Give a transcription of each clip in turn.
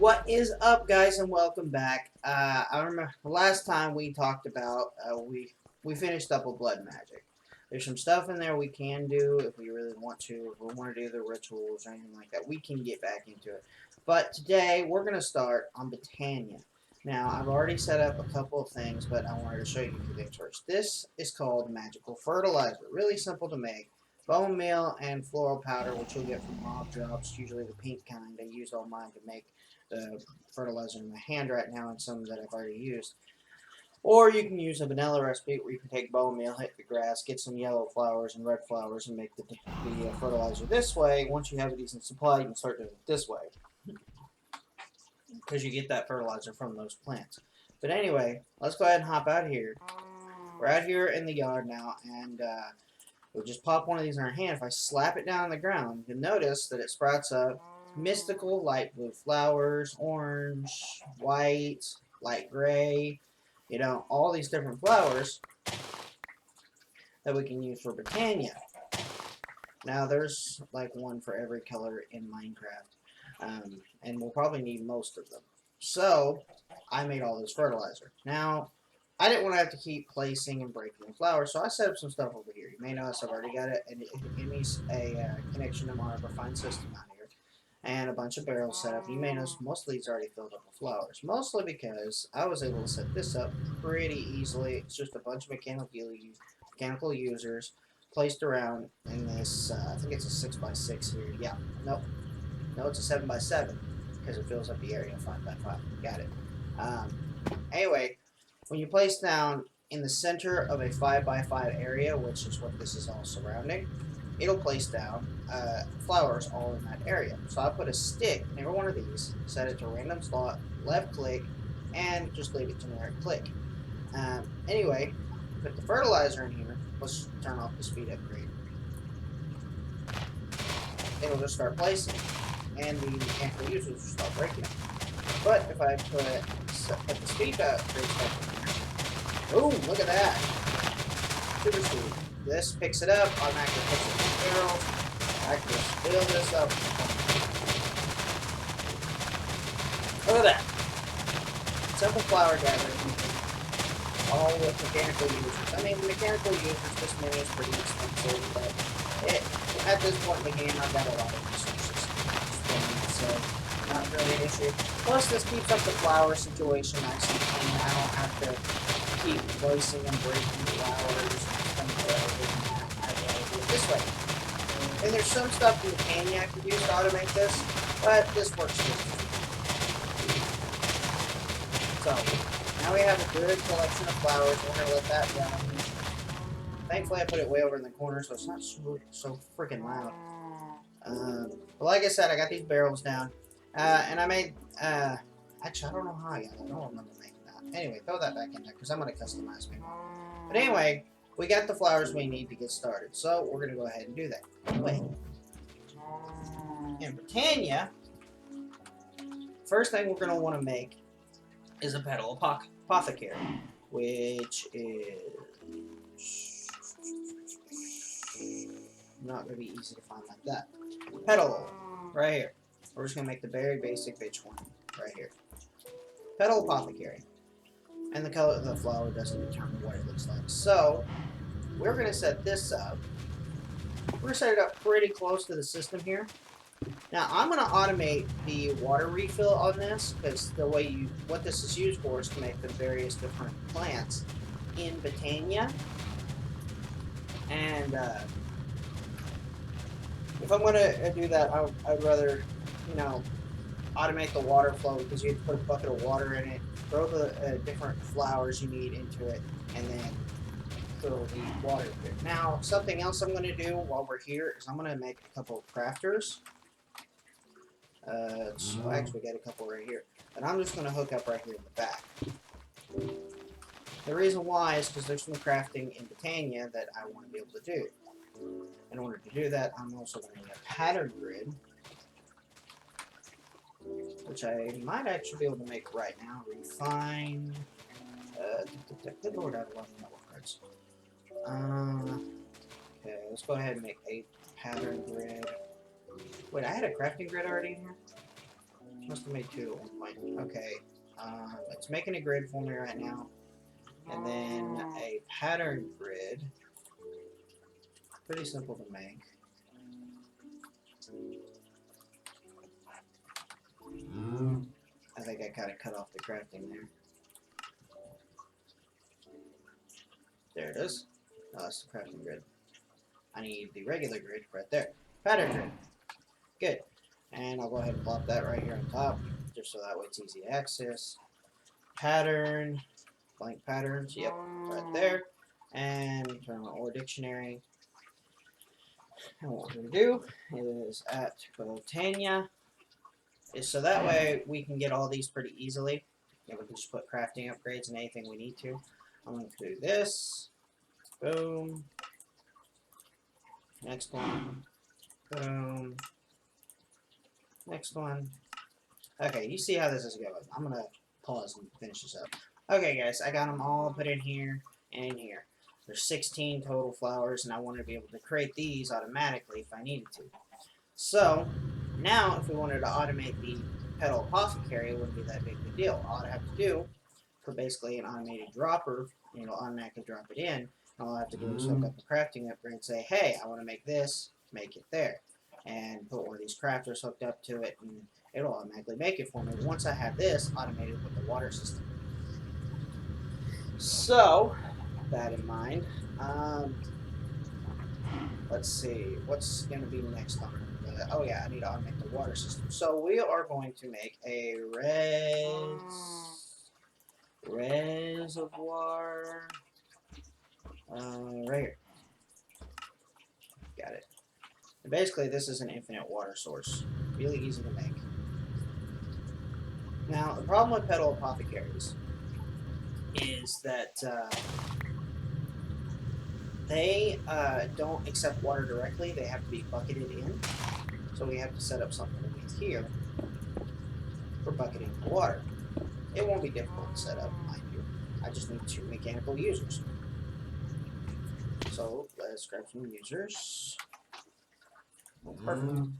What is up, guys, and welcome back. I remember the last time we talked about we finished up with blood magic. There's some stuff in there we can do if we really want to. If we want to do the rituals or anything like that, we can get back into it. But today we're gonna start on Britannia. Now I've already set up a couple of things, but I wanted to show you a few things first. This is called magical fertilizer. Really simple to make. Bone meal and floral powder, which you'll get from mob drops, usually the pink kind. I used all mine to make the fertilizer in my hand right now and some that I've already used. Or you can use a vanilla recipe where you can take bone meal, hit the grass, get some yellow flowers and red flowers, and make the fertilizer this way. Once you have a decent supply, you can start doing it this way because you get that fertilizer from those plants. But anyway, let's go ahead and hop out here. We're out here in the yard now, and we'll just pop one of these in our hand. If I slap it down on the ground, you'll notice that it sprouts up mystical light blue flowers, orange, white, light gray, all these different flowers that we can use for Britannia. Now, there's like one for every color in Minecraft, and we'll probably need most of them. So, I made all this fertilizer. Now, I didn't want to have to keep placing and breaking the flowers, so I set up some stuff over here. You may notice I've already got it, and it needs a connection to my refined system out here, and a bunch of barrels set up. You may notice most of these are already filled up with flowers, mostly because I was able to set this up pretty easily. It's just a bunch of mechanical users placed around in this. I think it's a 6x6 here. Yeah, nope, no, it's a 7x7 because it fills up the area 5x5. Got it. Um, Anyway, when you place down in the center of a 5x5 area, which is what this is all surrounding, it'll place down flowers all in that area. So I put a stick in every one of these, set it to a random slot, left click, and just leave it generic click. Anyway, put the fertilizer in here. Let's turn off the speed upgrade. It'll just start placing, and the mechanical users will start breaking it. But if I put the speed upgrade stuff in there, boom, look at that. Super sweet. This picks it up, automatically puts it in the barrels. I can just fill this up. Look at that. Simple flower gathering, all with mechanical users. I mean, the mechanical users, this mini is pretty expensive, but at this point in the game, I've got a lot of resources spending, so not really an issue. Plus, this keeps up the flower situation nice and clean. I don't have to keep placing and breaking flowers and spending forever doing that. I'd rather do it this way. And there's some stuff in the canyon I could use to automate this, but this works just as well. So, now we have a good collection of flowers. We're going to let that run. Thankfully, I put it way over in the corner, so it's not so freaking loud. But like I said, I got these barrels down. And I made, actually, I don't know how I got it. I don't remember making that. Anyway, throw that back in there, because I'm going to customize me. But anyway, we got the flowers we need to get started. So, we're going to go ahead and do that. Anyway, in Britannia, first thing we're going to want to make is a petal apothecary, which is not going to be easy to find like that. Petal, right here. We're just going to make the very basic bitch one, right here. Petal apothecary. And the color of the flower doesn't determine what it looks like. So, we're going to set this up. We're going to set it up pretty close to the system here. Now, I'm going to automate the water refill on this, because the way what this is used for is to make the various different plants in Britannia. And if I'm going to do that, I'd rather, automate the water flow, because you have to put a bucket of water in it, throw the different flowers you need into it, and then throw the water in it. Now, something else I'm going to do while we're here is I'm going to make a couple of crafters. So actually, we got a couple right here. And I'm just going to hook up right here in the back. The reason why is because there's some crafting in Britannia that I want to be able to do. In order to do that, I'm also going to need a pattern grid, which I might actually be able to make right now. Refine. Good lord, I have a lot of metal cards. Okay, let's go ahead and make a pattern grid. Wait, I had a crafting grid already in here? Must have made 2 at one point. Okay. It's making a grid for me right now. And then a pattern grid. Pretty simple to make. I think I kind of cut off the crafting there. There it is. Oh, that's the crafting grid. I need the regular grid right there. Pattern grid. Good. And I'll go ahead and plop that right here on top, just so that way it's easy to access. Pattern. Blank patterns. Yep. Right there. And turn on or dictionary. And what we're going to do is at Botania. So that way we can get all these pretty easily. And we can just put crafting upgrades and anything we need to. I'm going to do this. Boom. Next one. Boom. Next one. Okay, you see how this is going. I'm going to pause and finish this up. Okay, guys, I got them all put in here and in here. There's 16 total flowers, and I wanted to be able to create these automatically if I needed to. So, now if we wanted to automate the petal apothecary, it wouldn't be that big of a deal. All I have to do, for basically an automated dropper, it'll automatically drop it in. All I have to do is hook up a crafting upgrade and say, hey, I want to make this, make it there. And put one of these crafters hooked up to it, and it'll automatically make it for me. Once I have this automated with the water system. So, that in mind, let's see, what's going to be next on oh yeah, I need to automate the water system. So we are going to make a reservoir right here. Got it. And basically, this is an infinite water source. Really easy to make. Now, the problem with petal apothecaries is that they don't accept water directly. They have to be bucketed in. So we have to set up something underneath here for bucketing the water. It won't be difficult to set up, mind you. I just need 2 mechanical users. So let's grab some users. Oh, perfect.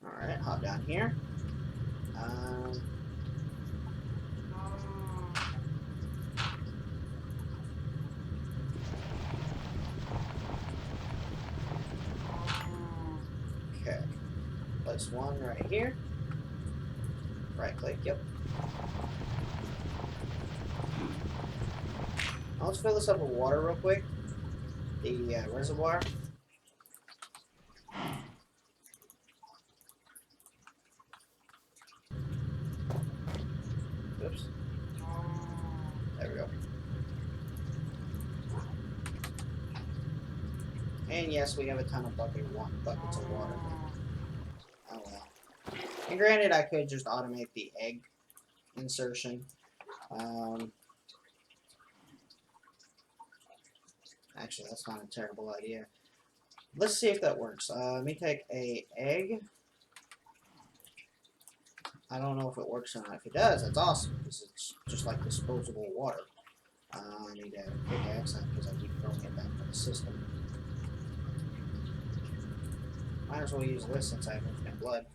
Alright, hop down here. Okay. Place 1 right here. Right click, yep. Now let's fill this up with water real quick. The reservoir. Oops. There we go. And yes, we have a ton of buckets of water. Oh well. And granted, I could just automate the egg insertion. Actually, that's not a terrible idea. Let's see if that works. Let me take a egg. I don't know if it works or not. If it does, that's awesome, because it's just like disposable water. I need a pickaxe because I keep throwing it back to the system. Might as well use this since I have infinite blood.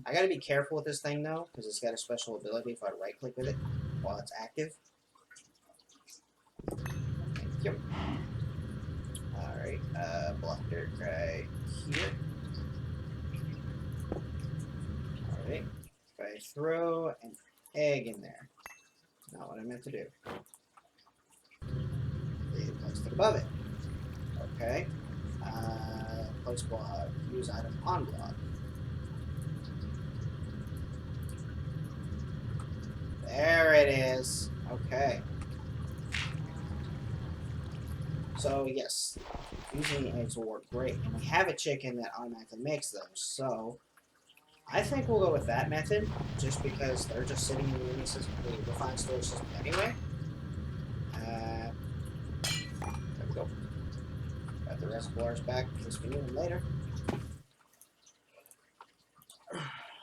I gotta be careful with this thing though, because it's got a special ability if I right click with it while it's active. Thank you. Alright, block dirt right here. Alright, if I throw an egg in there, not what I meant to do. Place it above it. Okay. Place block, use item on block. There it is. Okay. So yes, using the eggs will work great. And we have a chicken that automatically makes those. So I think we'll go with that method, just because they're just sitting in the mini system, the refined storage system anyway. There we go. Got the reservoirs back in case we need them later.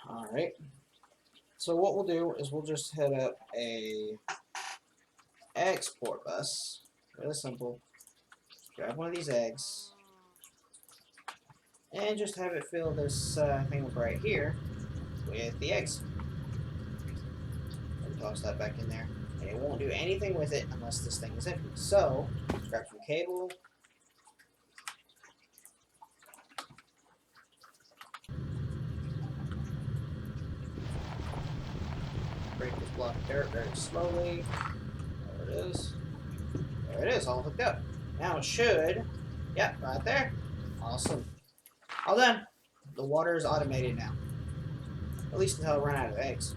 Alright. So what we'll do is we'll just hit up a export bus. Really simple. Grab one of these eggs. And just have it fill this thing up right here. with the eggs. And toss that back in there. And it won't do anything with it unless this thing is empty. So, grab some cable. Break this block of dirt very slowly. There it is. There it is, all hooked up. Now it should, yeah, right there. Awesome. All done. The water is automated now. At least until I run out of eggs.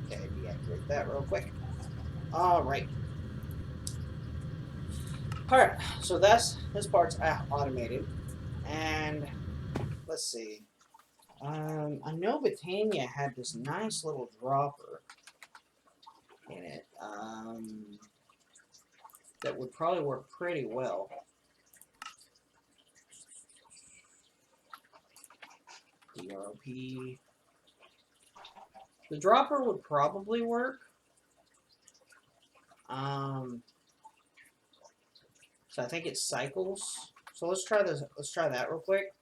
Okay, deactivate that real quick. Alright. Alright, so this part's automated. And let's see. I know Botania had this nice little dropper in it. That would probably work pretty well. DRP. The dropper would probably work. So I think it cycles. So let's try this. Let's try that real quick.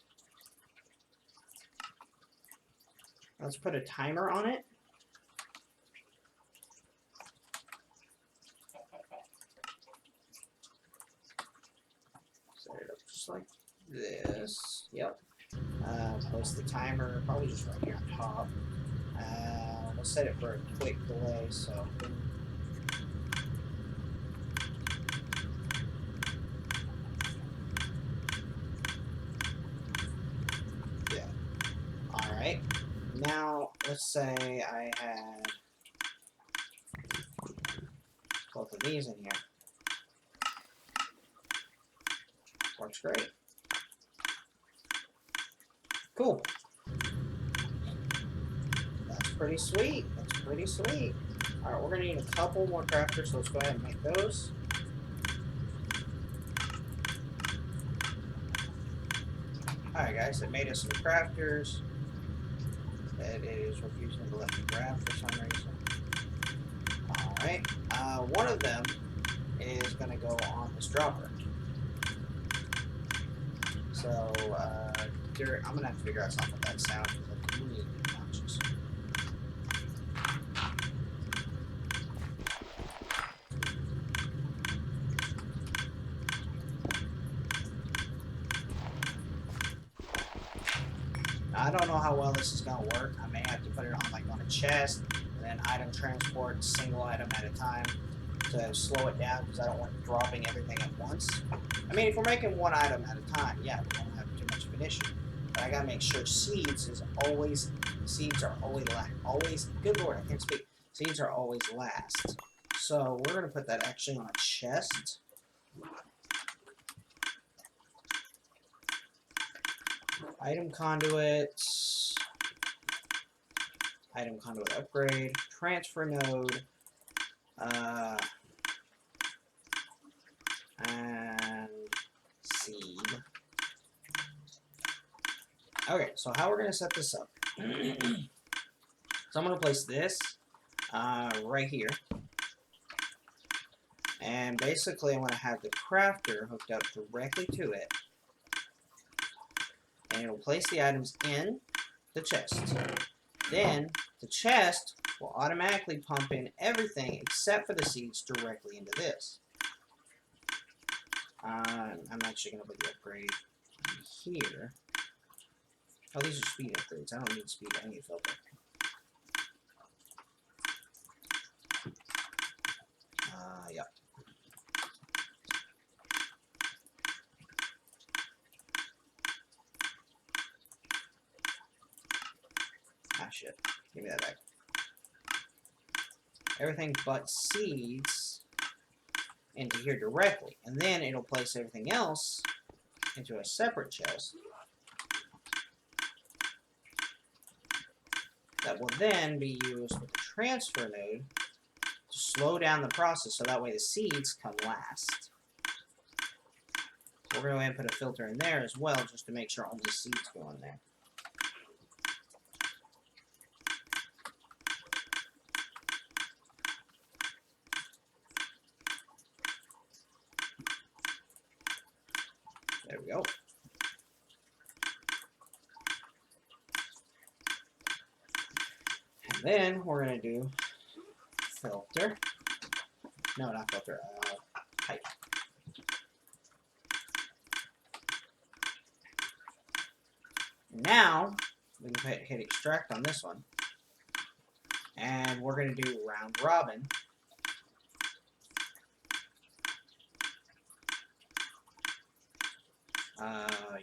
Let's put a timer on it. Set it up just like this. Yep. Place the timer probably just right here on top. We'll set it for a quick delay. So. Alright, now let's say I had both of these in here. Works great. Cool. That's pretty sweet. That's pretty sweet. Alright, we're going to need a couple more crafters, so let's go ahead and make those. Alright guys, it made us some crafters. It is refusing to let me grab for some reason. Alright, one of them is going to go on this dropper. So, I'm going to have to figure out something with that sound because it's really obnoxious. I don't know how well this is going to work. I may have to put it on like on a chest and then item transport single item at a time to slow it down because I don't want it dropping everything at once. I mean, if we're making one item at a time, yeah, we won't have too much of an issue. But I got to make sure seeds are always, good lord, I can't speak. Seeds are always last. So we're going to put that actually on a chest. Item conduits, item conduit upgrade, transfer node, and seed. Okay, so how we're going to set this up. So I'm going to place this right here. And basically I'm going to have the crafter hooked up directly to it. And it will place the items in the chest. Then the chest will automatically pump in everything except for the seeds directly into this. I'm actually going to put the upgrade here. Oh, these are speed upgrades. I don't need speed. I need filter. Yep. Ah, shit. Give me that back. Everything but seeds into here directly. And then it'll place everything else into a separate chest. That will then be used with the transfer node to slow down the process so that way the seeds come last. We're going to go ahead and put a filter in there as well just to make sure only seeds go in there. There we go. Then we're going to do filter. No, not filter. Height. Now, we can hit extract on this one. And we're going to do round robin.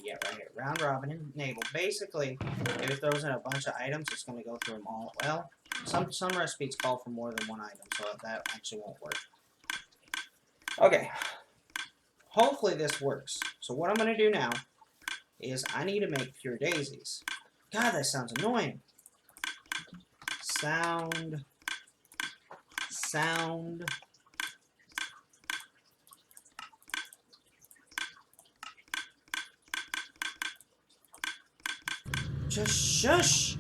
Yeah, right here. Round robin enable. Basically, if it throws in a bunch of items, it's going to go through them all. Well, some recipes call for more than one item, so that actually won't work. Okay. Hopefully this works. So what I'm going to do now is I need to make pure daisies. God, that sounds annoying. Sound. Just shush.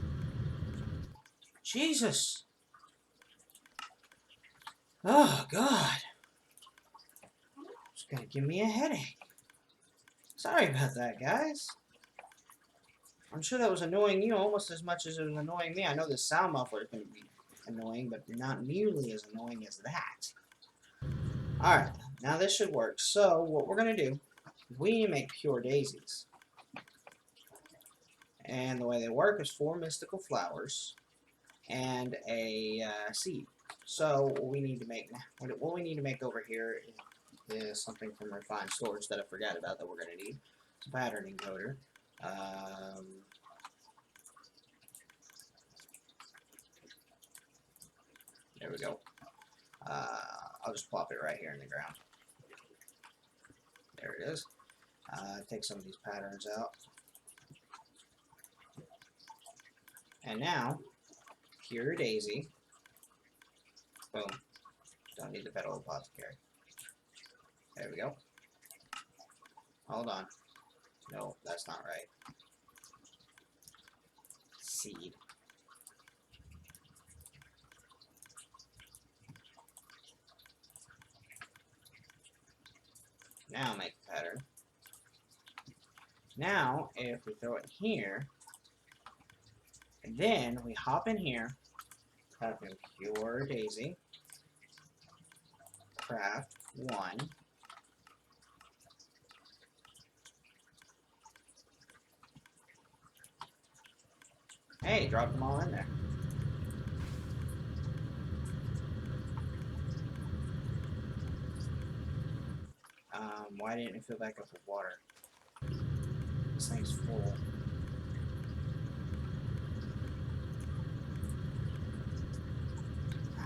Jesus. Oh, God. It's going to give me a headache. Sorry about that, guys. I'm sure that was annoying you almost as much as it was annoying me. I know the sound muffler is going to be annoying, but not nearly as annoying as that. Alright, now this should work. So, what we're going to do, we need to make pure daisies. And the way they work is 4 mystical flowers and a seed. So, what we need to make over here is something from refined storage that I forgot about that we're going to need. It's a pattern encoder. There we go. I'll just plop it right here in the ground. There it is. Take some of these patterns out. And now, pure daisy. Boom. Don't need the petal apothecary. There we go. Hold on. No, that's not right. Seed. Now make a pattern. Now, if we throw it here, and then we hop in here, type in pure daisy, craft 1. Hey, drop them all in there. Why didn't it fill back up with water? This thing's full.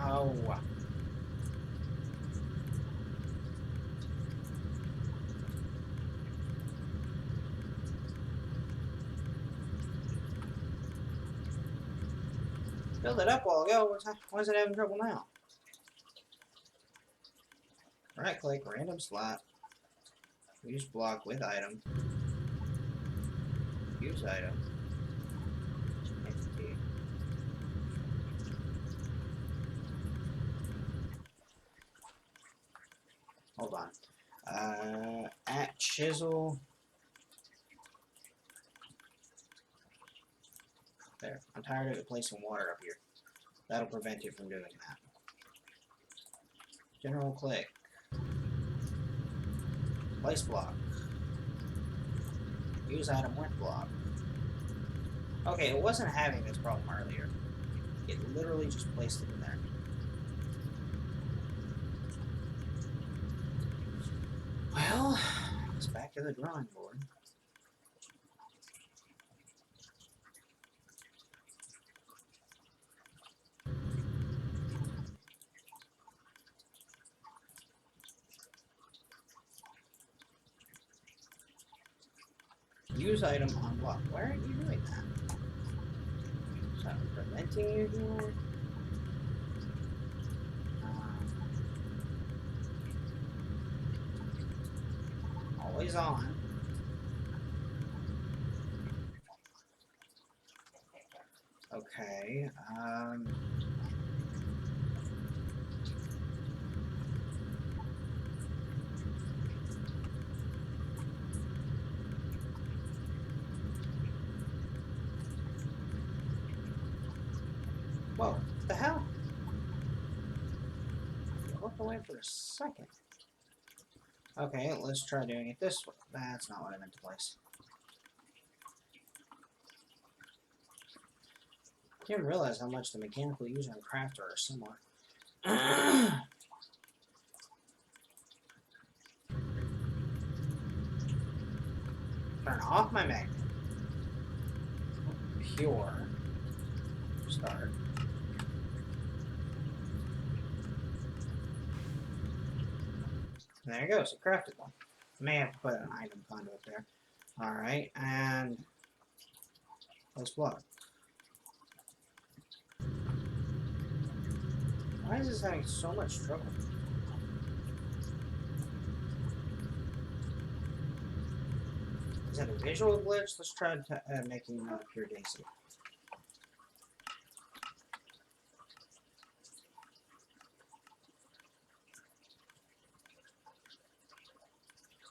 Oh. Filled it up a while ago. Why is it having trouble now? Right click, random slot. Use block with item. Use item. Entity. Hold on. At chisel. There. I'm tired of it placing water up here. That'll prevent you from doing that. General click. Place block. Use item with block. Okay, it wasn't having this problem earlier. It literally just placed it in there. Well, it's back to the drawing board. Use item on block. Why aren't you doing that? Is that preventing you here? Always on. Okay, Whoa, what the hell? Look away for a second. Okay, let's try doing it this way. That's not what I meant to place. Didn't realize how much the mechanical user and crafter are similar. Turn off my magnet. Pure. Start. There it goes, a crafted one. May have to put an item conduit there. Alright, and let's block. Why is this having so much trouble? Is that a visual glitch? Let's try making another pure daisy.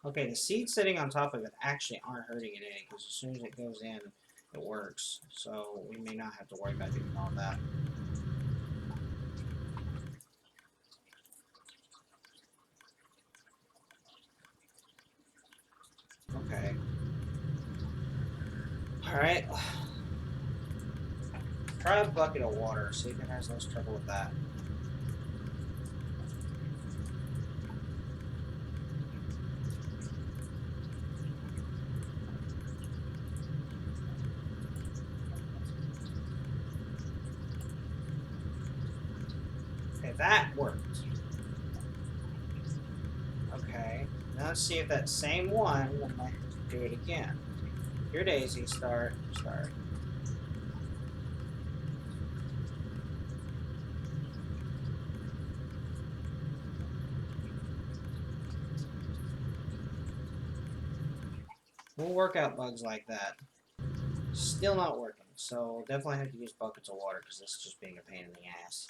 Okay, the seeds sitting on top of it actually aren't hurting it any, because as soon as it goes in, it works. So we may not have to worry about doing all that. Okay. Alright. Try a bucket of water, see if it has less trouble with that. Okay, that worked. Okay, now let's see if that same one will do it again. Your daisy, start. We'll work out bugs like that. Still not working, so definitely have to use buckets of water because this is just being a pain in the ass.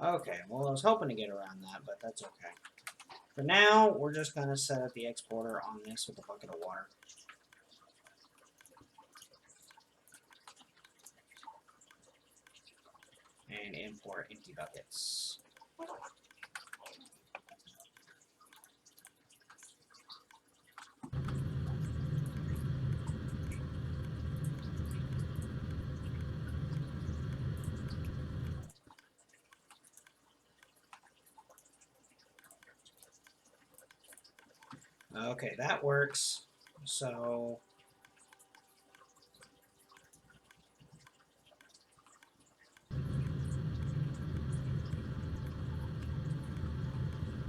Okay, well I was hoping to get around that, but that's okay. For now, we're just going to set up the exporter on this with a bucket of water. And import empty buckets. Okay, that works. So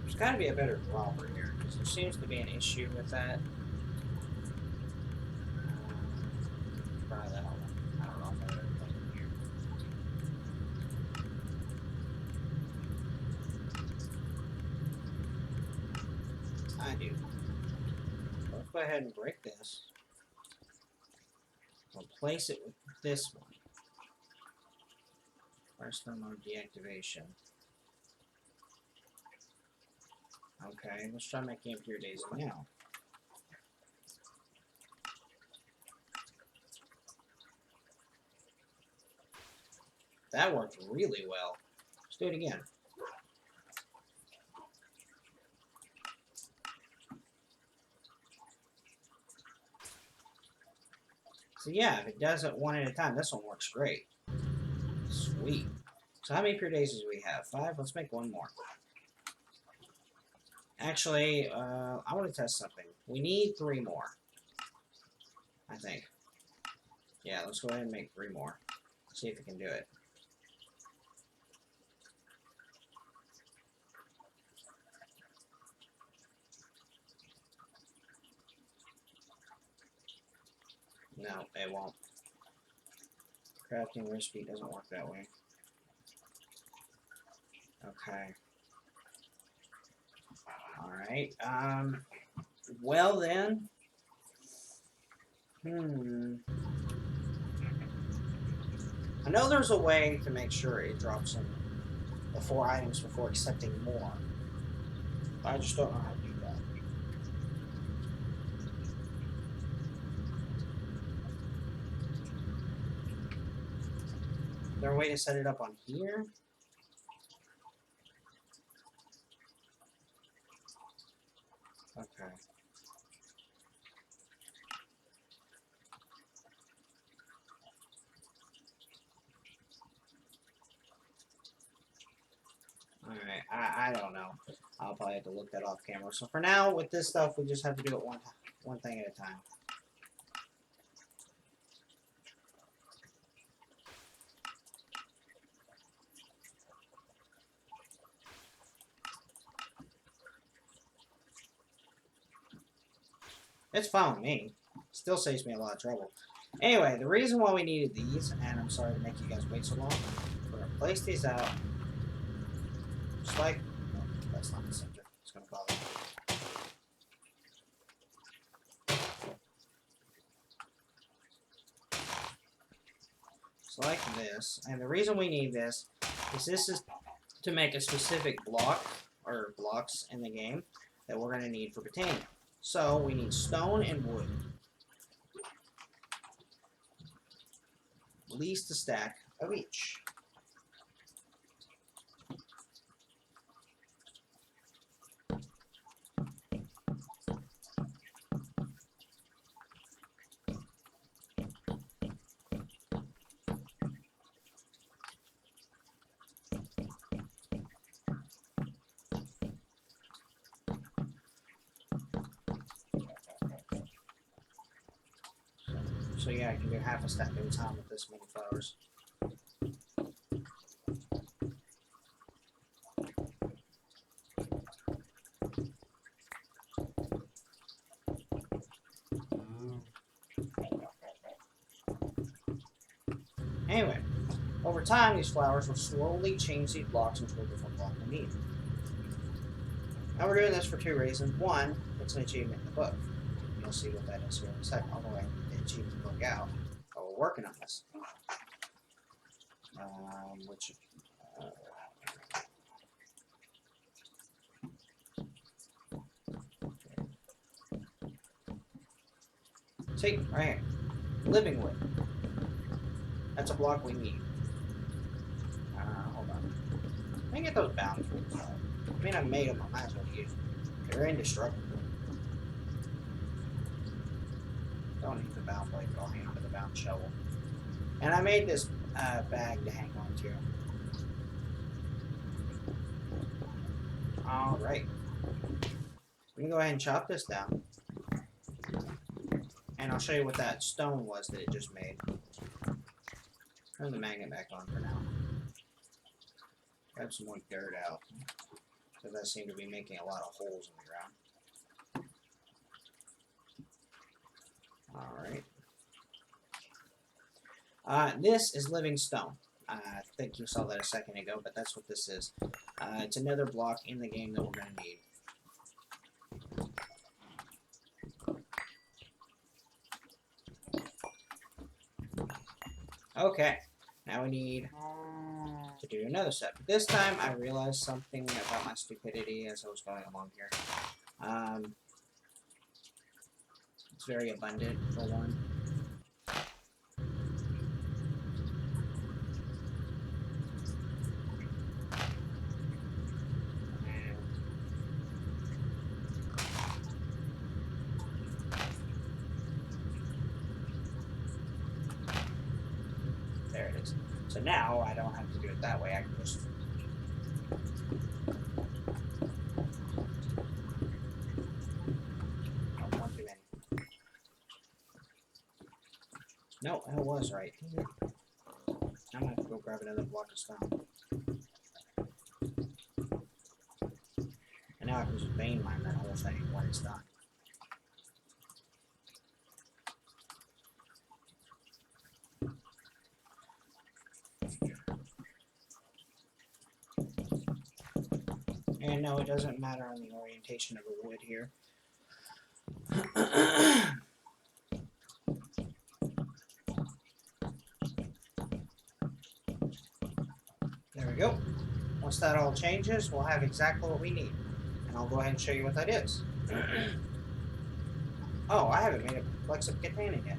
there's got to be a better dropper here because there seems to be an issue with that. Try that one. I don't know if I have anything here. I do. Let's go ahead and break this. Replace it with this one. First thermal deactivation. Okay, let's try making a pure daisy now. That worked really well. Let's do it again. So yeah, if it does it one at a time, this one works great. Sweet. So how many pure daisies do we have? 5? Let's make one more. Actually, I want to test something. We need 3 more. I think. Yeah, let's go ahead and make 3 more. See if we can do it. No, it won't. Crafting recipe doesn't work that way. Okay. Alright, well then. I know there's a way to make sure it drops in the 4 items before accepting more. I just don't know how to do that. there a way to set it up on here? Okay. Alright, I don't know. I'll probably have to look that off camera. So for now, with this stuff, we just have to do it one thing at a time. It's fine with me. Still saves me a lot of trouble. Anyway, the reason why we needed these, and I'm sorry to make you guys wait so long, we're going to place these out. Just like... No, that's not the center. It's going to bother me. Just like this. And the reason we need this is to make a specific block, or blocks in the game, that we're going to need for Botania. So, we need stone and wood. At least a stack of each. So yeah, I can do half a stack at a time with this many flowers. Anyway, over time, these flowers will slowly change these blocks into a different block we need. Now we're doing this for two reasons. One, it's an achievement in the book. You'll see what that is here in a second. I'll go ahead and get the achievement book out. Oh, we're working on this. See, right here. Living wood. That's a block we need. Hold on. Let me get those bound tools. I mean, I made them. I might as well use them. They're indestructible. Don't need the bound blade, but I'll hang on to the bound shovel. And I made this bag to hang on to. Alright. We can go ahead and chop this down. And I'll show you what that stone was that it just made. Turn the magnet back on for now. Grab some more dirt out. Because I seem to be making a lot of holes in the ground. Alright. This is living stone. I think you saw that a second ago, but that's what this is. It's another block in the game that we're going to need. Okay, now we need to do another step. This time I realized something about my stupidity as I was going along here. It's very abundant, for one. There it is. So now I don't have to do it that way. I can just... Oh, one too many. No, that was right. I'm gonna have to go grab another block of stone. And now I can just vein mine that whole thing when it's done. And no, it doesn't matter on the orientation of the wood here. There we go. Once that all changes, we'll have exactly what we need. And I'll go ahead and show you what that is. Oh, I haven't made a flexible container yet.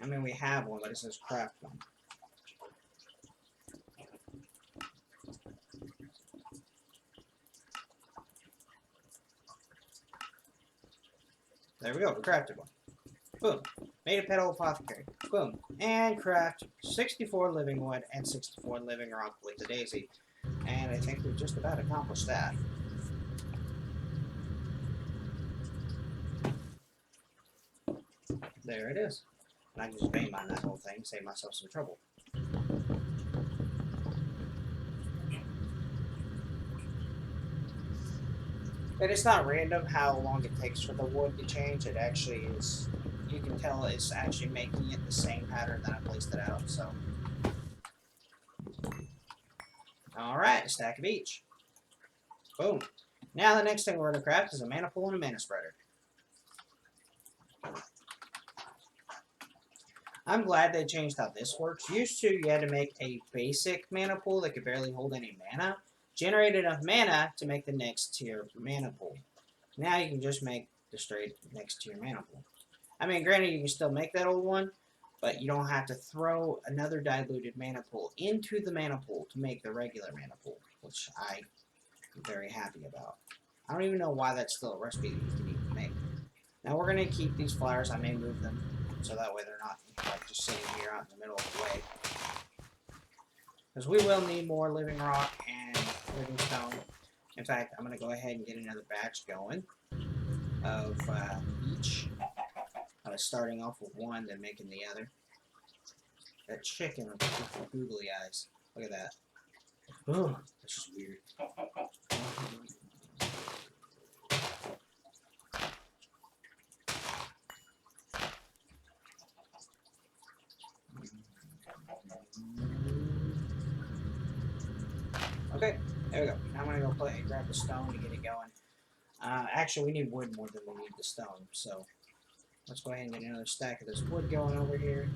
I mean, we have one, but it says craft one. There we go, we crafted one. Boom. Made a petal apothecary. Boom. And craft 64 living wood and 64 living rock with the daisy. And I think we've just about accomplished that. There it is. And I can just vein mine that whole thing, save myself some trouble. And it's not random how long it takes for the wood to change. It actually is, you can tell it's actually making it the same pattern that I placed it out, so. Alright, a stack of each. Boom. Now the next thing we're going to craft is a mana pool and a mana spreader. I'm glad they changed how this works. Used to, you had to make a basic mana pool that could barely hold any mana. Generate enough mana to make the next tier mana pool. Now you can just make the straight next tier mana pool. I mean, granted, you can still make that old one, but you don't have to throw another diluted mana pool into the mana pool to make the regular mana pool, which I'm very happy about. I don't even know why that's still a recipe that you can even make. Now we're going to keep these flowers. I may move them so that way they're not like just sitting here out in the middle of the way. Because we will need more living rock and living stone. In fact, I'm going to go ahead and get another batch going of each. I was starting off with one, then making the other. That chicken with the googly eyes. Look at that. Oh, that's just weird. Okay, there we go. Now I'm going to go play and grab the stone to get it going. Actually, we need wood more than we need the stone, so let's go ahead and get another stack of this wood going over here.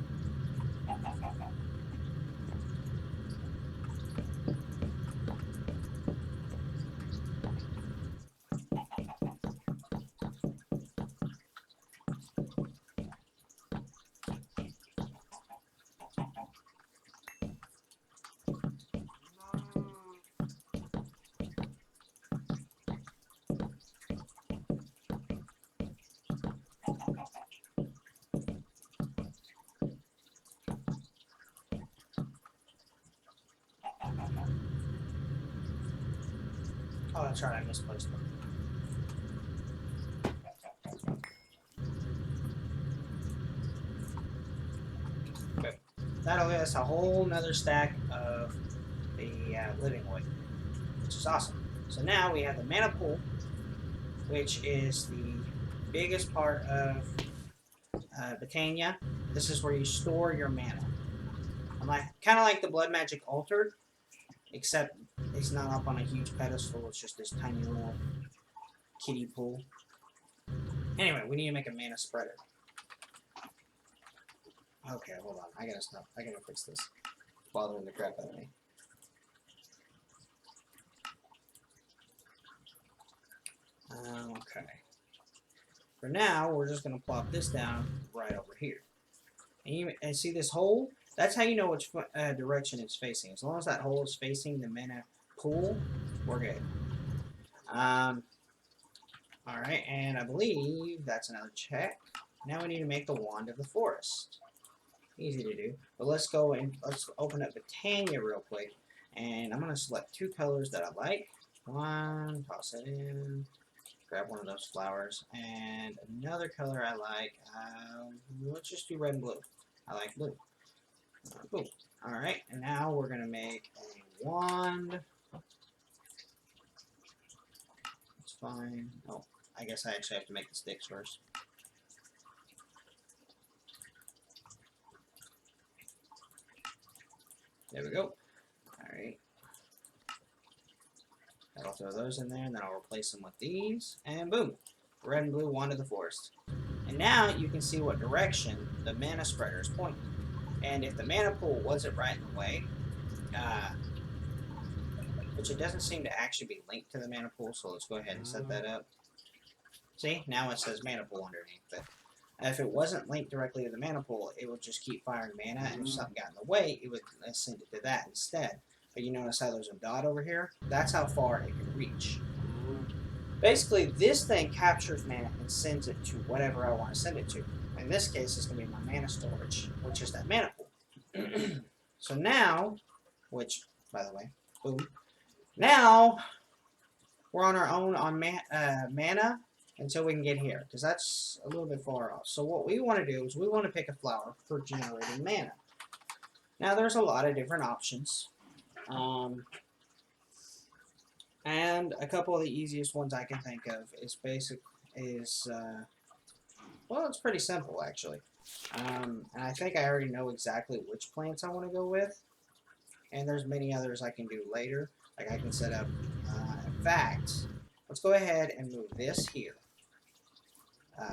Oh, that's right, I misplaced them. Okay. That'll get us a whole nother stack of the living wood, which is awesome. So now we have the mana pool, which is the biggest part of Botania. This is where you store your mana. Kind of like the Blood Magic Altar, except it's not up on a huge pedestal. It's just this tiny little kiddie pool. Anyway, we need to make a mana spreader. Okay, hold on. I gotta stop. I gotta fix this. It's bothering the crap out of me. Okay. For now, we're just gonna plop this down right over here. And see this hole? That's how you know which direction it's facing. As long as that hole is facing the mana pool, we're good. Alright, and I believe that's another check. Now we need to make the Wand of the Forest. Easy to do. But let's go and let's open up Botania real quick. And I'm going to select two colors that I like. One, toss it in. Grab one of those flowers. And another color I like. Let's just do red and blue. I like blue. Boom. Alright, and now we're going to make a wand. That's fine. Oh, I guess I actually have to make the sticks first. There we go. Alright. I'll throw those in there, and then I'll replace them with these. And boom. Red and blue wand of the forest. And now you can see what direction the mana spreader is pointing. And if the mana pool wasn't right in the way, which it doesn't seem to actually be linked to the mana pool, so let's go ahead and set that up. See? Now it says mana pool underneath it. If it wasn't linked directly to the mana pool, it would just keep firing mana, and if something got in the way, it would send it to that instead. But you notice how there's a dot over here? That's how far it can reach. Basically, this thing captures mana and sends it to whatever I want to send it to. In this case, it's going to be my mana storage, which is that mana pool. So now, which, by the way, boom. Now, we're on our own on mana until we can get here, because that's a little bit far off. So what we want to do is we want to pick a flower for generating mana. Now, there's a lot of different options. And a couple of the easiest ones I can think of well, it's pretty simple, actually. And I think I already know exactly which plants I want to go with. And there's many others I can do later. Like I can set up, in fact, let's go ahead and move this here.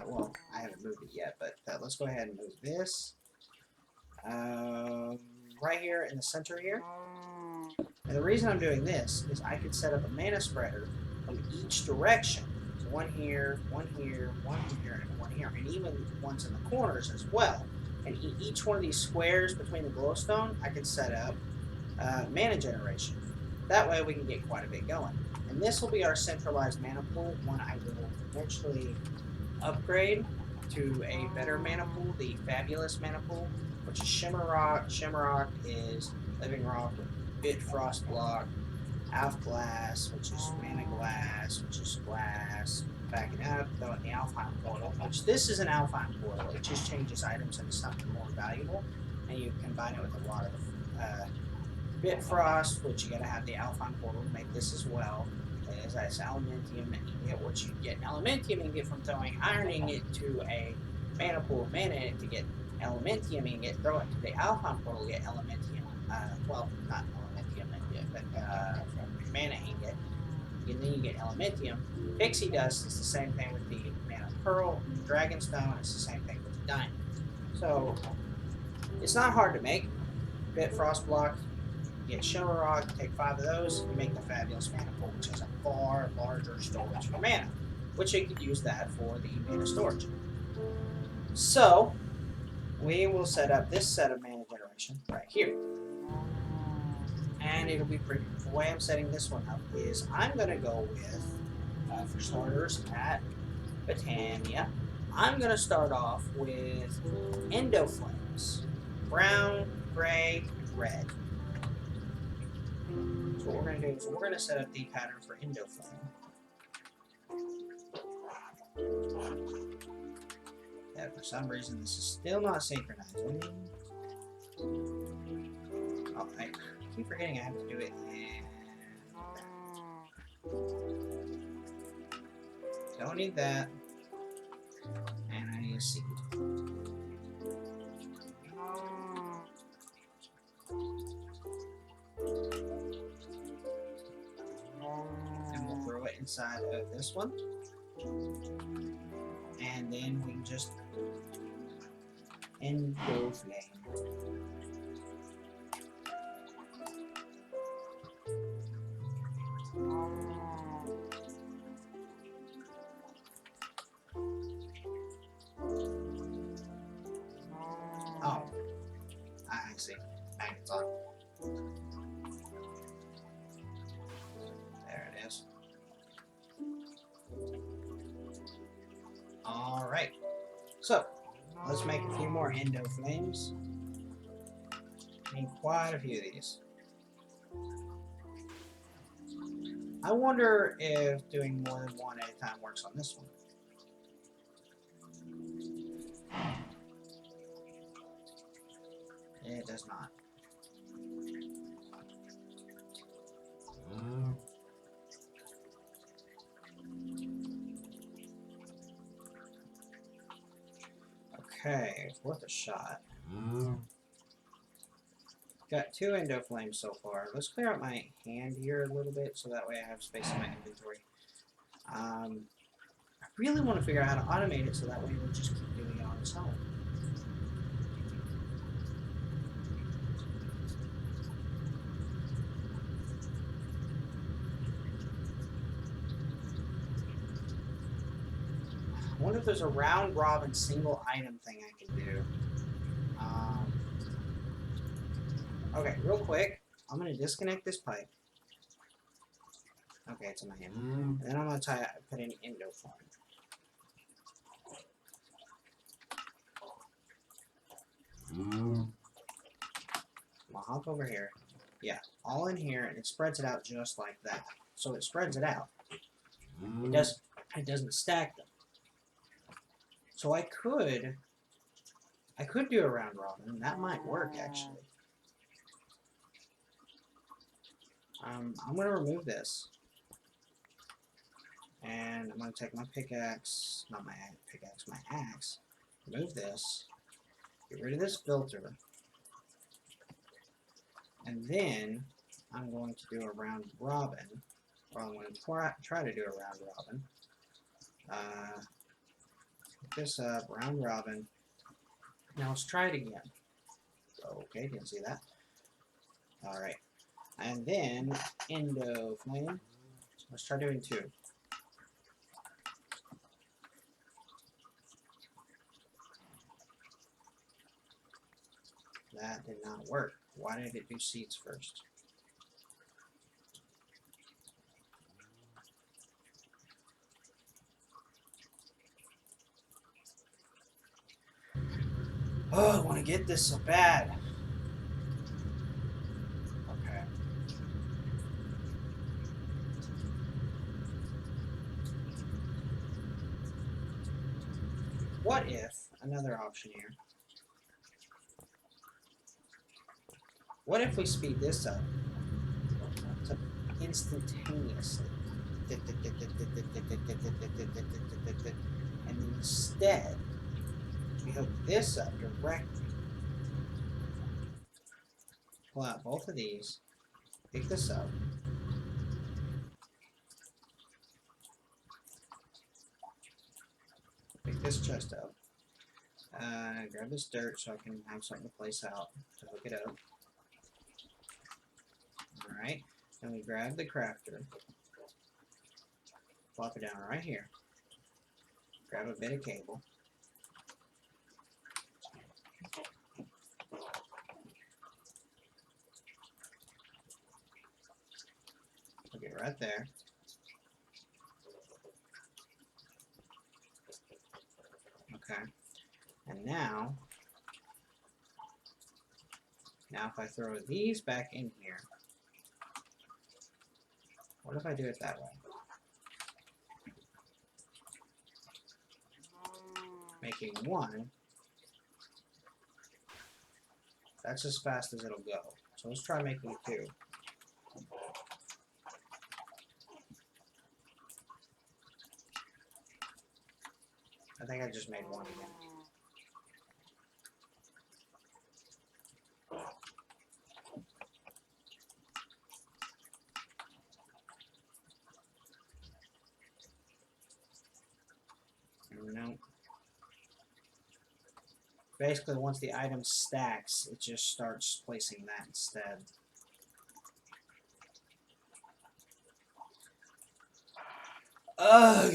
Well, I haven't moved it yet, but let's go ahead and move this right here in the center here. And the reason I'm doing this is I could set up a mana spreader from each direction. So one here, one here, one here, and one here. And even ones in the corners as well. And each one of these squares between the glowstone, I could set up mana generation. That way we can get quite a bit going. And this will be our centralized mana pool when I will eventually upgrade to a better mana pool, the Fabulous mana pool, which is Shimmer Rock. Shimmer Rock is Living Rock with Bit Frost Block, Alpha Glass, which is Mana Glass, which is Glass, backing up, throw in the Alfheim Portal, which this is an Alfheim Portal. It just changes items into something more valuable, and you combine it with a lot of Bit Frost, which you gotta have the Alfheim Portal to make this as well. As that's Elementium, and you get what you get in Elementium, and get from throwing Ironing it to a mana pool of mana in it to get Elementium, and get throw it to the Alfheim Portal to get Elementium. Well, not Elementium, but Mana Ingot. And then you get Elementium. Pixie Dust is the same thing with the Mana Pearl. Dragonstone is the same thing with the Diamond. So, it's not hard to make. Bit Frost Block, you get Shimmer Rock, take 5 of those, you make the Fabulous Mana Pool, which has a far larger storage for mana, which you could use that for the mana storage. So, we will set up this set of mana generation right here. And it'll be pretty. The way I'm setting this one up is I'm going to go with, for starters, at Botania, I'm going to start off with Endoflames. Brown, gray, red. So what we're going to do is we're going to set up the pattern for Endoflame. Yeah, for some reason this is still not synchronizing. Oh, I keep forgetting I have to do it in that. Don't need that. And I need a seed. And we'll throw it inside of this one. And then we can just Endoflame. Oh, I see. Magnet's on. There it is. Alright. So, let's make a few more Endoflames. Need quite a few of these. I wonder if doing more than one at a time works on this one. It does not. Okay, it's worth a shot. Got 2 Endoflames so far. Let's clear out my hand here a little bit so that way I have space in my inventory. I really want to figure out how to automate it so that way we'll just keep doing it on its own. wonder if there's a round robin single item thing I can do. Okay, real quick, I'm gonna disconnect this pipe. Okay, it's in my hand. And then I'm gonna put in endo flame. I'll hop over here. Yeah, all in here, and it spreads it out just like that. So it spreads it out. It doesn't stack them. So I could do a round robin. That might work actually. I'm gonna remove this, and I'm gonna take my pickaxe, not my pickaxe, my axe. Remove this. Get rid of this filter. And then I'm going to do a round robin. Or I'm going to try to do a round robin. Pick this up, round robin. Now let's try it again. Okay, didn't see that. Alright. And then endo flame. Let's try doing 2. That did not work. Why did it do seeds first? Oh, I want to get this so bad. Okay. What if, another option here, what if we speed this up to instantaneously? And instead, we hook this up directly. Pull out both of these, pick this up. Pick this chest up. Grab this dirt so I can have something to place out to hook it up. Alright, then we grab the crafter. Plop it down right here. Grab a bit of cable. Hook it right there. Okay. And now if I throw these back in here, what if I do it that way? Making 1. That's as fast as it'll go. So let's try making 2. I think I just made 1 again. No. Basically, once the item stacks, it just starts placing that instead. Ugh!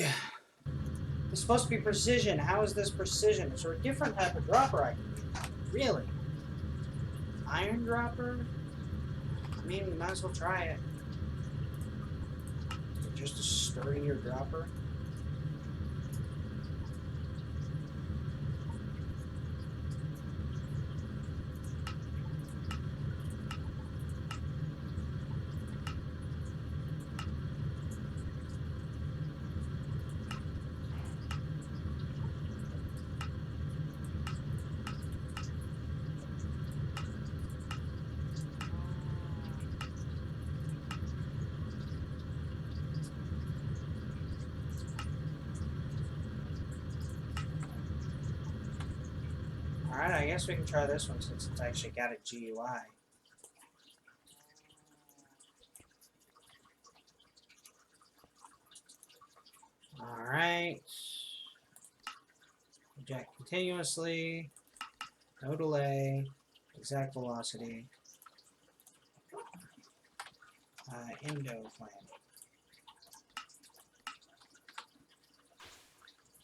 It's supposed to be precision. How is this precision? Is there a different type of dropper I can get? Really? Iron dropper? I mean, we might as well try it. Just a sturdier dropper? Alright, I guess we can try this one since it's actually got a GUI. Alright. Eject continuously. No delay. Exact velocity. Endo flame.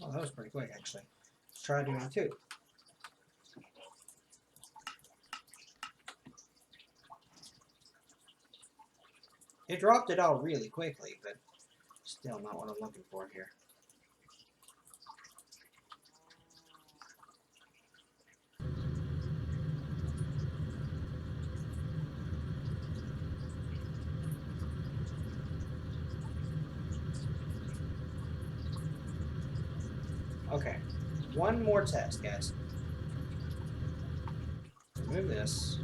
Oh, that was pretty quick, actually. Let's try doing 2. It dropped it all really quickly, but still not what I'm looking for here. Okay, one more test, guys. Remove this.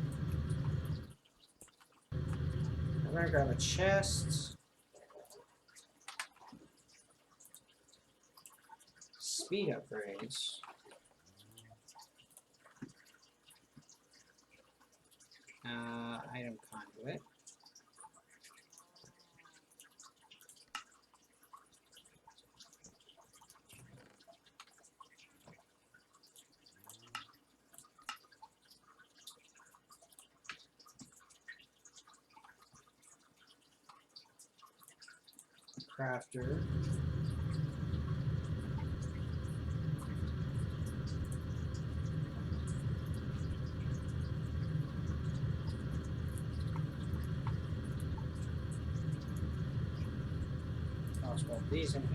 We're going to grab a chest. Speed upgrades. Item conduit. Crafter. Toss both these in here.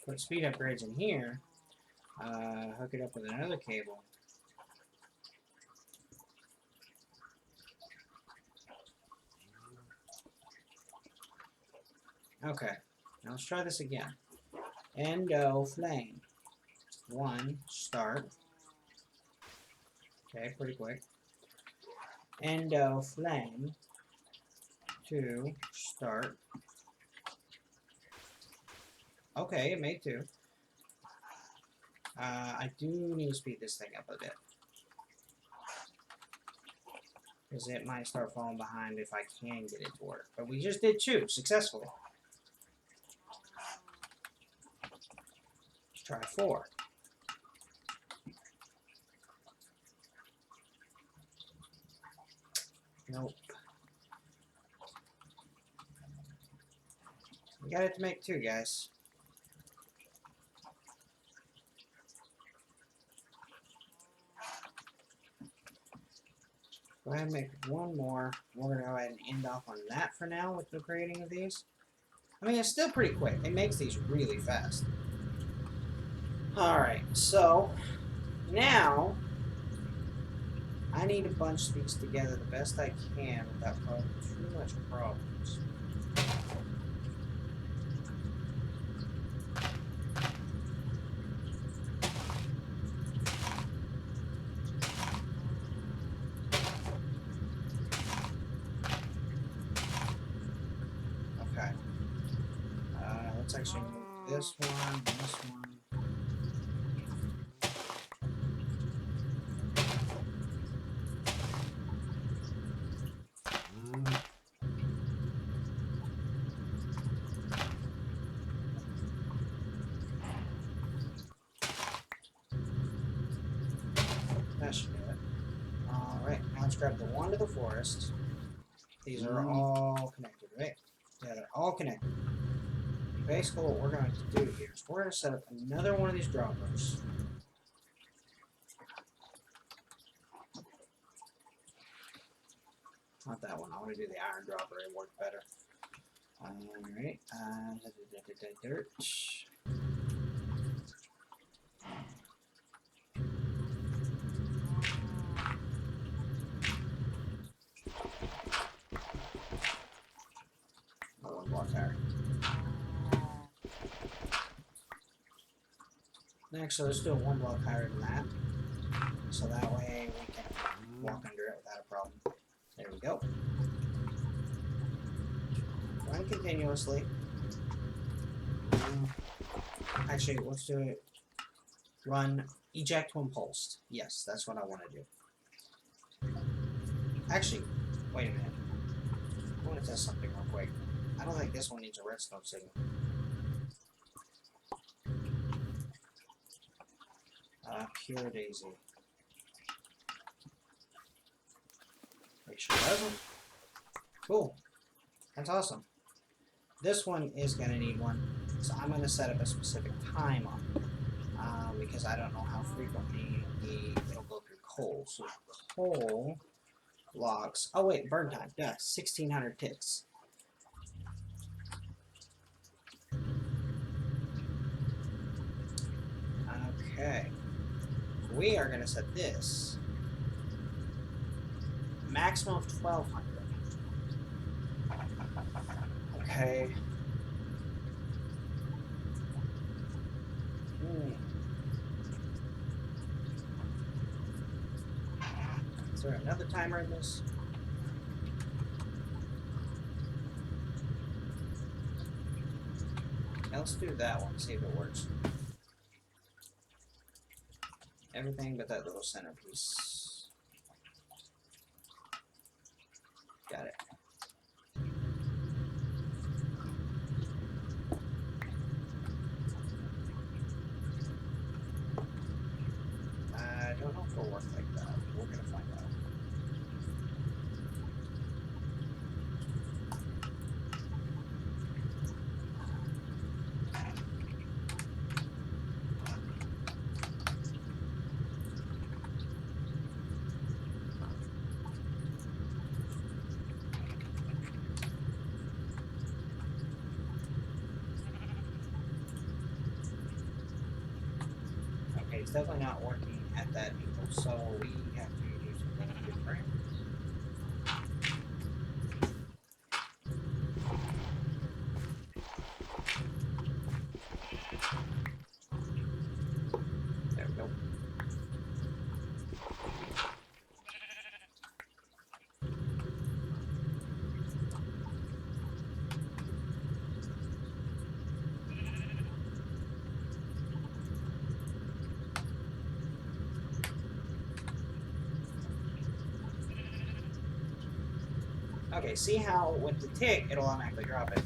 Put speed upgrades in here. Hook it up with another cable. Okay, now let's try this again. Endo flame. 1, start. Okay, pretty quick. Endo flame. 2, start. Okay, it made 2. I do need to speed this thing up a bit, because it might start falling behind if I can get it to work. But we just did 2 successfully. Let's try 4. Nope. We got it to make 2, guys. Go ahead and make 1 more. We're going to go ahead and end off on that for now with the creating of these. I mean, it's still pretty quick. It makes these really fast. Alright, so now I need to bunch these together the best I can without causing too much problems. Okay. Let's actually move this one, this one. That should do it. Alright, now let's grab the one to the forest. These are all connected, right? Yeah, they're all connected. Basically, what we're going to do here is we're going to set up another one of these droppers. Not that one. I want to do the iron dropper. It worked better. Alright. Dirt. Oh, 1 block higher. Actually, let's do it 1 block higher than that. So that way we can walk under it without a problem. There we go. Run continuously. Actually, let's do it. Run eject when pulsed. Yes, that's what I want to do. Actually, wait a minute. I want to test something real quick. I don't think this one needs a redstone signal. Pure daisy. It sure doesn't. Cool. That's awesome. This one is going to need one, so I'm going to set up a specific time on it. Because I don't know how frequently it'll go through coal. So coal logs. Oh wait, burn time. Yeah, 1600 ticks. Okay. So we are going to set this maximum of 1200. Okay. Is there another timer in this? Now let's do that one, see if it works. Everything but that little centerpiece. Got it. I don't know if it'll work like that. We're gonna find out. Okay, it's definitely not working at that angle, so we have to do something different. There we go. Okay, see how with the tick, it'll automatically drop it.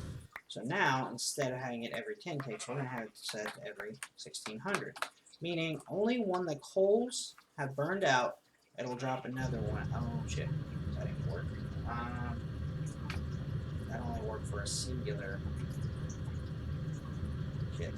So now, instead of having it every 10 ticks, we're going to have it set every 1600. Meaning, only when the coals have burned out, it'll drop another one. Oh, shit. That didn't work. That only worked for a singular. Shit.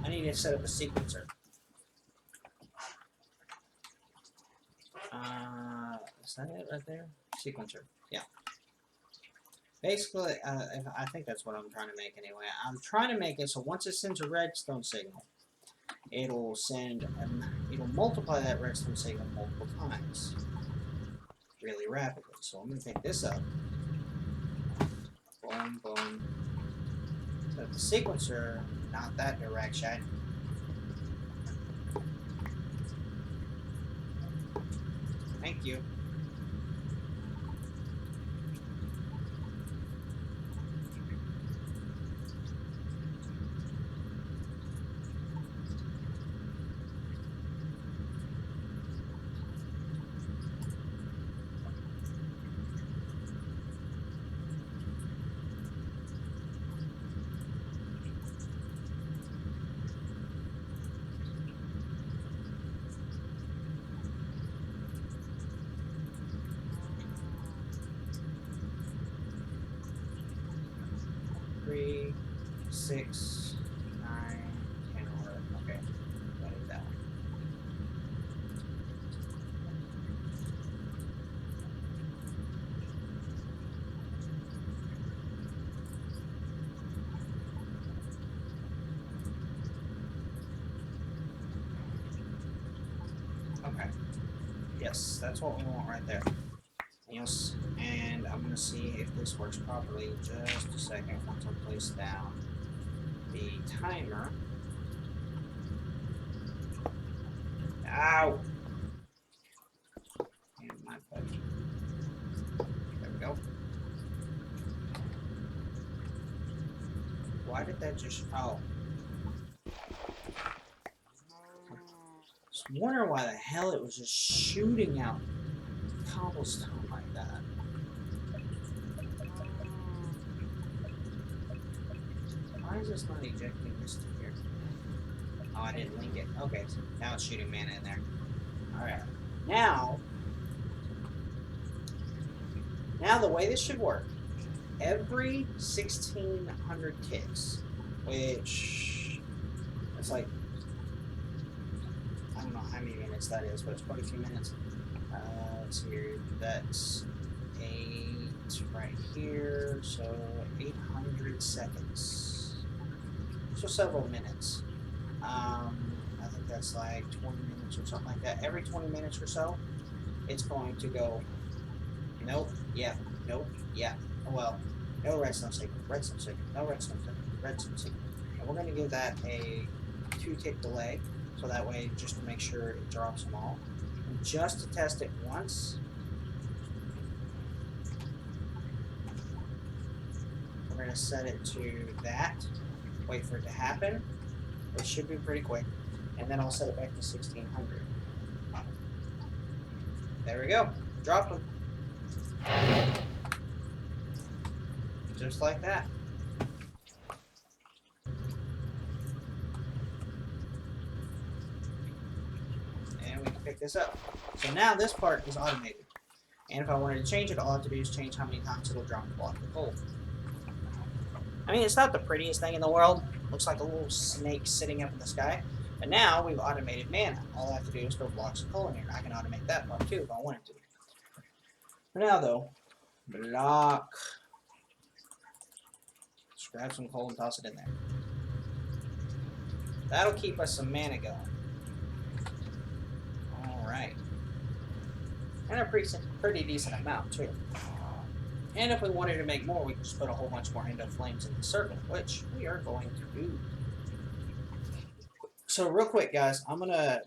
I need to set up a sequencer. Is that it right there? Sequencer. Yeah. Basically, I think that's what I'm trying to make anyway. I'm trying to make it so once it sends a redstone signal, it'll it'll multiply that redstone signal multiple times, really rapidly. So I'm going to take this up. Boom, boom. Set the sequencer, not that direction. Thank you. Three, 6, 9, 10, 11. Okay, that is that one. Okay. Yes, that's what we want right there. Yes, and I'm going to see if this works properly in just a second once I place down the timer. Ow! And my buddy. There we go. Why did that just... Oh. Just wondering why the hell it was just shooting out cobblestone like that. is this not ejecting this to here? Oh, I didn't link it. Okay, so now it's shooting mana in there. Alright. Now the way this should work, every 1,600 ticks, which it's like, I don't know how many minutes that is, but it's quite a few minutes. Let's see here, that's 8 right here, so 800 seconds. So several minutes. I think that's like 20 minutes or something like that. Every 20 minutes or so, it's going to go, nope, yeah, nope, yeah. Well, no redstone signal, redstone signal, no redstone signal, redstone signal. And we're going to give that a 2-tick delay, so that way, just to make sure it drops them all. And just to test it once, we're going to set it to that, wait for it to happen. It should be pretty quick. And then I'll set it back to 1,600. There we go. Drop them. Just like that. And we can pick this up. So now this part is automated. And if I wanted to change it, all I have to do is change how many times it'll drop a block of coal. I mean, it's not the prettiest thing in the world. Looks like a little snake sitting up in the sky. But now we've automated mana. All I have to do is throw blocks of coal in here. I can automate that part too if I wanted to. For now though, block. Just grab some coal and toss it in there. That'll keep us some mana going. Alright. And a pretty decent amount too. And if we wanted to make more, we could just put a whole bunch more Endo Flames in the circle, which we are going to do. So real quick, guys, I'm going to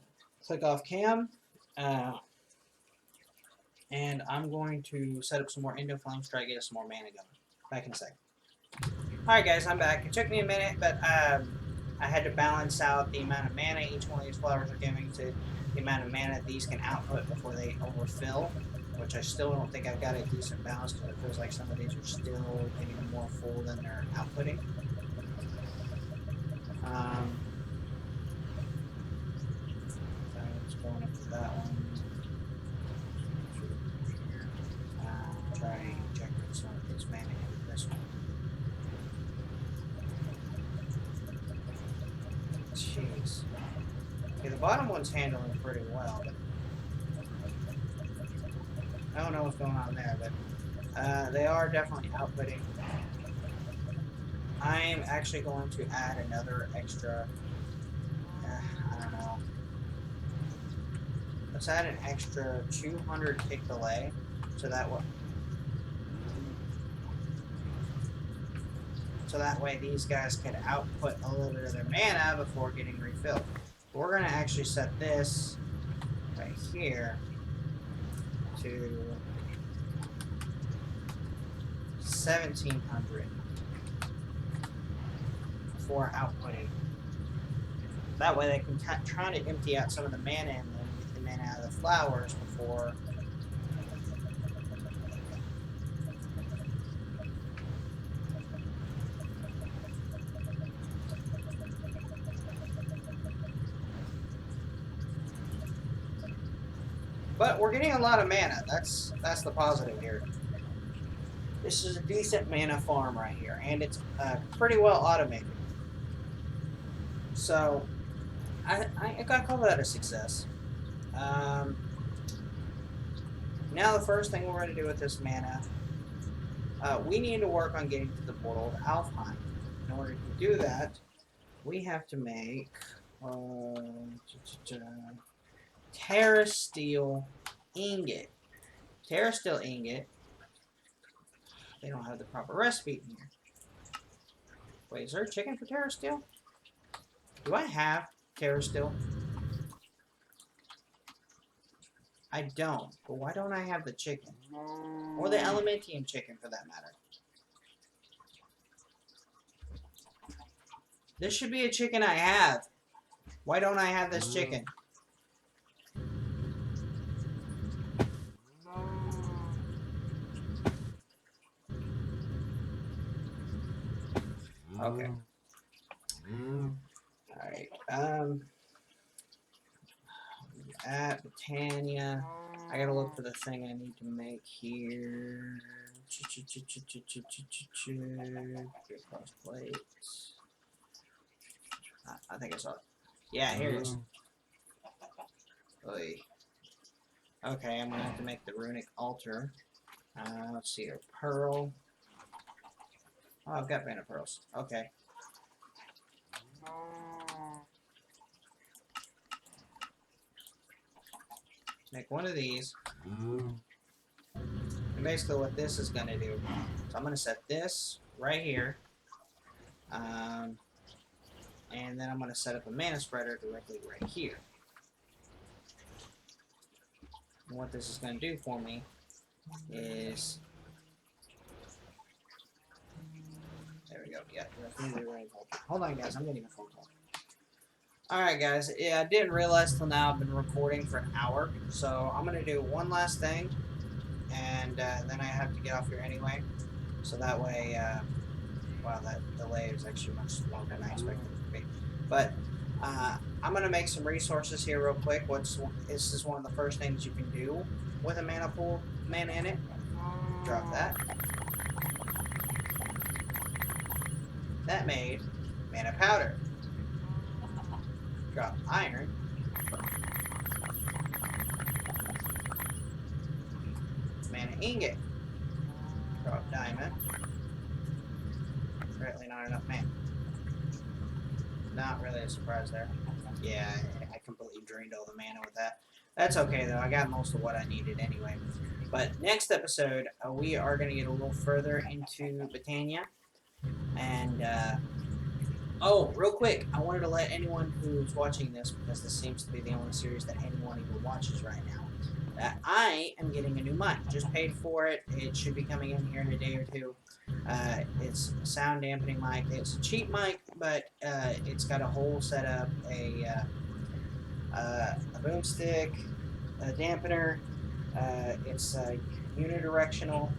click off cam, and I'm going to set up some more Endo Flames, try to get us some more mana going. Back in a second. Alright guys, I'm back. It took me a minute, but I had to balance out the amount of mana each one of these flowers are giving to the amount of mana these can output before they overfill, which I still don't think I've got a decent balance because it feels like some of these are still getting more full than they're outputting. It's going up to that one. Try injecting some of his mana into this one. Jeez. Okay, the bottom one's handling pretty well, but I don't know what's going on there, but they are definitely outputting. I'm actually going to add another extra, I don't know. Let's add an extra 200 tick delay, so that way these guys can output a little bit of their mana before getting refilled. We're going to actually set this right here to 1,700 before outputting. That way they can try to empty out some of the mana and then get the mana out of the flowers before. But we're getting a lot of mana. That's the positive here. This is a decent mana farm right here, and it's pretty well automated. So I gotta call that a success. Now the first thing we're going to do with this mana, we need to work on getting to the portal of Alfheim. In order to do that, we have to make Terra Steel Ingot. Terra Steel Ingot. They don't have the proper recipe in here. Wait, is there a chicken for Terra Steel? Do I have Terra Steel? I don't. But why don't I have the chicken? Or the Elementium chicken, for that matter. This should be a chicken I have. Why don't I have this chicken? Okay. Alright, at Britannia, I gotta look for the thing I need to make here. Cross plates. I think I saw it. Yeah, here it is. Oy. Okay, I'm gonna have to make the runic altar. Let's see here. Pearl. Oh, I've got Banner Pearls. Okay. Make one of these. And basically what this is going to do, so I'm going to set this right here. And then I'm going to set up a mana spreader directly right here. And what this is going to do for me is... There we go. Yeah, hold on, guys. I'm getting a phone call. Alright, guys. Yeah, I didn't realize till now I've been recording for an hour. So I'm going to do one last thing. And then I have to get off here anyway. So that way, wow, that delay is actually much longer than I expected it to be. But I'm going to make some resources here real quick. This is one of the first things you can do with a mana pool, mana in it. Drop that. That made mana powder. Drop iron. Mana ingot. Drop diamond. Apparently not enough mana. Not really a surprise there. Yeah, I completely drained all the mana with that. That's okay though, I got most of what I needed anyway. But next episode, we are going to get a little further into Britannia. And, oh, real quick, I wanted to let anyone who's watching this, because this seems to be the only series that anyone even watches right now, that I am getting a new mic. Just paid for it. It should be coming in here in a day or two. It's a sound dampening mic. It's a cheap mic, but it's got a whole setup, a boomstick, a dampener. It's unidirectional,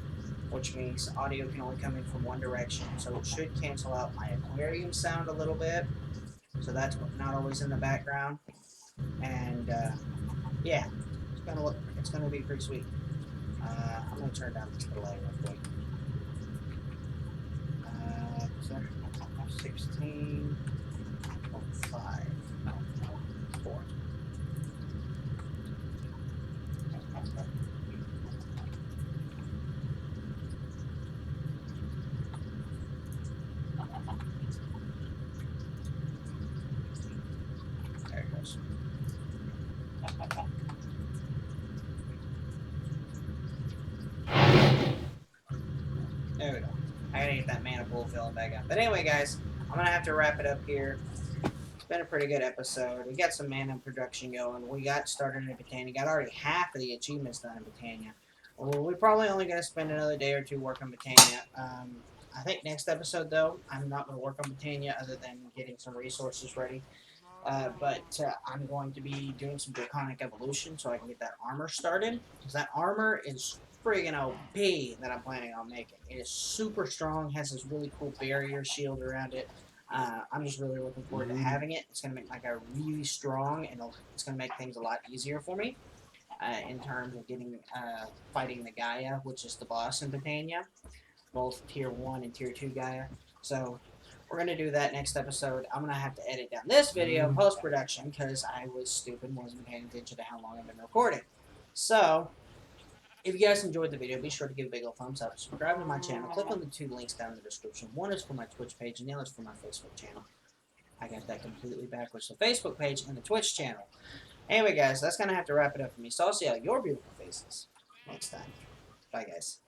which means audio can only come in from one direction, so it should cancel out my aquarium sound a little bit. So that's not always in the background. And yeah, it's gonna be pretty sweet. I'm gonna turn down this delay real quick. 16.5. No, 4. There it goes. There we go. I gotta get that mana pool filling back up. But anyway, guys, I'm gonna have to wrap it up here. It's been a pretty good episode. We got some mana production going. We got started in Britannia. Got already half of the achievements done in Britannia. Well, we're probably only gonna spend another day or two working Britannia. I think next episode, though, I'm not gonna work on Britannia other than getting some resources ready. But I'm going to be doing some Draconic Evolution so I can get that armor started. Because that armor is friggin' OP that I'm planning on making. It is super strong, has this really cool barrier shield around it. I'm just really looking forward to having it. It's going to make my guy really strong, and it's going to make things a lot easier for me in terms of getting fighting the Gaia, which is the boss in Britannia. Both Tier 1 and Tier 2 Gaia. So we're going to do that next episode. I'm going to have to edit down this video post-production because I was stupid and wasn't paying attention to how long I've been recording. So, if you guys enjoyed the video, be sure to give a big old thumbs up. Subscribe to my channel. Click on the 2 links down in the description. One is for my Twitch page, and the other is for my Facebook channel. I got that completely backwards. The Facebook page and the Twitch channel. Anyway, guys, that's going to have to wrap it up for me. So I'll see all your beautiful faces next time. Bye, guys.